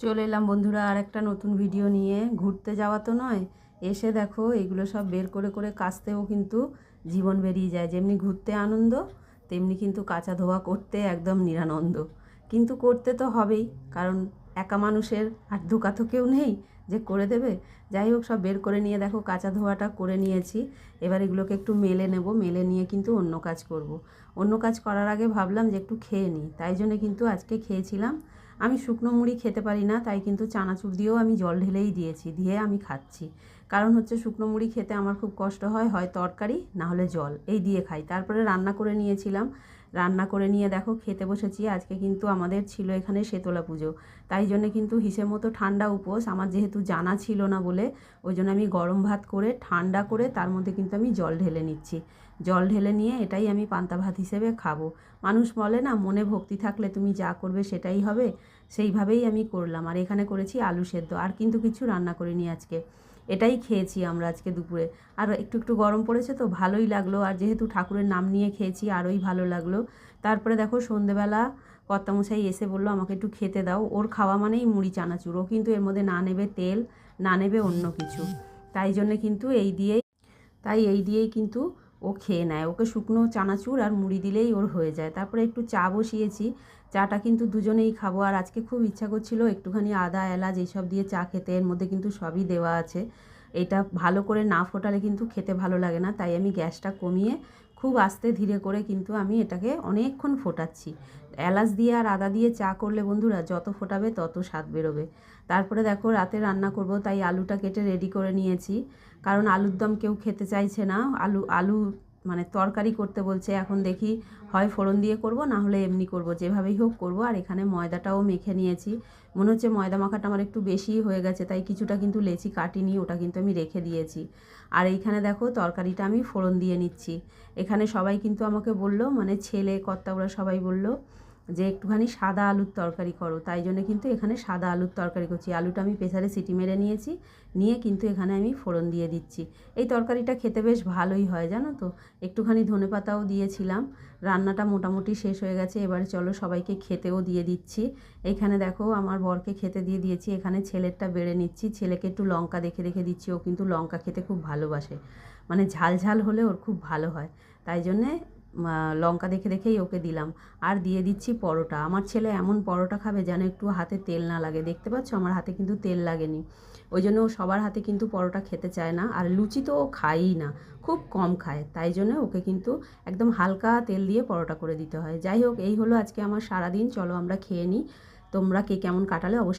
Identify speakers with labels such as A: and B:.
A: চলে এলাম বন্ধুরা আর একটা নতুন ভিডিও নিয়ে। ঘুরতে যাওয়া তো নয়, এসে দেখো এগুলো সব বের করে করে কাচতেও কিন্তু জীবন বেরিয়ে যায়। যেমনি ঘুরতে আনন্দ, তেমনি কিন্তু কাচা ধোয়া করতে একদম নিরানন্দ। কিন্তু করতে তো হবেই, কারণ একা মানুষের আর ধোকা তো কেউ নেই যে করে দেবে। যাই হোক, সব বের করে নিয়ে দেখো কাচা ধোয়াটা করে নিয়েছি। এবার এগুলোকে একটু মেলে নেব, মেলে নিয়ে কিন্তু অন্য কাজ করব। অন্য কাজ করার আগে ভাবলাম যে একটু খেয়ে নিই, তাই জন্য কিন্তু আজকে খেয়েছিলাম। আমি শুকনো মুড়ি খেতে পারি না, তাই কিন্তু চানাচুর দিয়েও আমি জল ঢেলেই দিয়েছি, দিয়ে আমি খাচ্ছি। কারণ হচ্ছে শুকনো মুড়ি খেতে আমার খুব কষ্ট হয়, হয় তরকারি না হলে জল, এই দিয়ে খাই। তারপরে রান্না করে নিয়েছিলাম, রান্না করে নিয়ে দেখো খেতে বসেছি। আজকে কিন্তু আমাদের ছিল এখানে শেতলা পুজো, তাই জন্য কিন্তু হিসেব মতো ঠান্ডা উপোস। আমার যেহেতু জানা ছিল না বলে ওই জন্য আমি গরম ভাত করে ঠান্ডা করে তার মধ্যে কিন্তু আমি জল ঢেলে নিচ্ছি। জল ঢেলে নিয়ে এটাই আমি পান্তা ভাত হিসেবে খাবো। মানুষ বলে না, মনে ভক্তি থাকলে তুমি যা করবে সেটাই হবে, সেইভাবেই আমি করলাম। আর এখানে করেছি আলু সেদ্ধ, আর কিন্তু কিছু রান্না করিনি আজকে। এটাই খেয়েছি আমরা আজকে দুপুরে। আর একটু একটু গরম পড়েছে তো ভালোই লাগলো, আর যেহেতু ঠাকুরের নাম নিয়ে খেয়েছি আরোই ভালো লাগলো। তারপরে দেখো সন্ধেবেলা কর্তামশাই এসে বললো আমাকে একটু খেতে দাও। ওর খাওয়া মানেই মুড়ি চানাচুর, ও কিন্তু এর মধ্যে না নেবে তেল, না নেবে অন্য কিছু। তাই জন্যে কিন্তু এই দিয়েই কিন্তু ও খেয়ে নেয়। ওকে শুকনো চানাচুর আর মুড়ি দিলেই ওর হয়ে যায়। তারপরে একটু চা বসিয়েছি, চাটা কিন্তু দুজনেই খাবো। আর আজকে খুব ইচ্ছা করছিল একটুখানি আদা এলাচ এইসব দিয়ে চা খেতে, এর মধ্যে কিন্তু সবই দেওয়া আছে। এটা ভালো করে না ফোটালে কিন্তু খেতে ভালো লাগে না, তাই আমি গ্যাসটা কমিয়ে খুব আস্তে ধীরে করে কিন্তু আমি এটাকে অনেকক্ষণ ফোটাচ্ছি। এলাচ দিয়ে আর আদা দিয়ে চা করলে বন্ধুরা যত ফোটাবে তত স্বাদ বেরোবে। তারপরে দেখো রাতে রান্না করব, তাই আলুটা কেটে রেডি করে নিয়েছি। কারণ আলুর দম কেউ খেতে চাইছে না, আলু আলু মানে তরকারি করতে বলছে। এখন দেখি হয় ফোড়ন দিয়ে করব, না হলে এমনি করব, যেভাবেই হোক করব। আর এখানে ময়দাটাও মেখে নিয়েছি। মনে হচ্ছে ময়দা মাখাটা আমার একটু বেশিই হয়ে গেছে, তাই কিছুটা কিন্তু লেচি কাটিনি, ওটা কিন্তু আমি রেখে দিয়েছি। আর এইখানে দেখো তরকারিটা আমি ফোড়ন দিয়ে নিচ্ছি। এখানে সবাই কিন্তু আমাকে বলল, মানে ছেলে কর্তা ওরা সবাই বলল যে একটুখানি সাদা আলুর তরকারি করো, তাই জন্য কিন্তু এখানে সাদা আলুর তরকারি করছি। আলুটা আমি প্রেসারে সিটি মেরে নিয়েছি, নিয়ে কিন্তু এখানে আমি ফোড়ন দিয়ে দিচ্ছি। এই তরকারিটা খেতে বেশ ভালোই হয় জানো তো। একটুখানি ধনেপাতাও দিয়েছিলাম। রান্নাটা মোটামুটি শেষ হয়ে গেছে, এবারে চলো সবাইকে খেতেও দিয়ে দিচ্ছি। এইখানে দেখো আমার বরকে খেতে দিয়ে দিয়েছি, এখানে ছেলেরটা বেড়ে নিচ্ছি। ছেলেকে একটু লঙ্কা দেখে দেখে দিচ্ছি, ও কিন্তু লঙ্কা খেতে খুব ভালোবাসে, মানে ঝাল ঝাল হলে ওর খুব ভালো হয়, তাই জন্যে লঙ্কা দেখে দেখেই ওকে দিলাম। আর দিয়ে দিচ্ছি পরোটা। আমার ছেলে এমন পরোটা খাবে যেন একটু হাতে তেল না লাগে। দেখতে পাচ্ছ আমার হাতে কিন্তু তেল লাগেনি, ওই জন্য ও সবার হাতে কিন্তু পরোটা খেতে চায় না। আর লুচি তো ও খায়ই না, খুব কম খায়, তাই জন্য ওকে কিন্তু একদম হালকা তেল দিয়ে পরোটা করে দিতে হয়। যাই হোক, এই হলো আজকে আমার সারাদিন। চলো আমরা খেয়ে নিই। তোমরা কে কেমন কাটালে অবশ্যই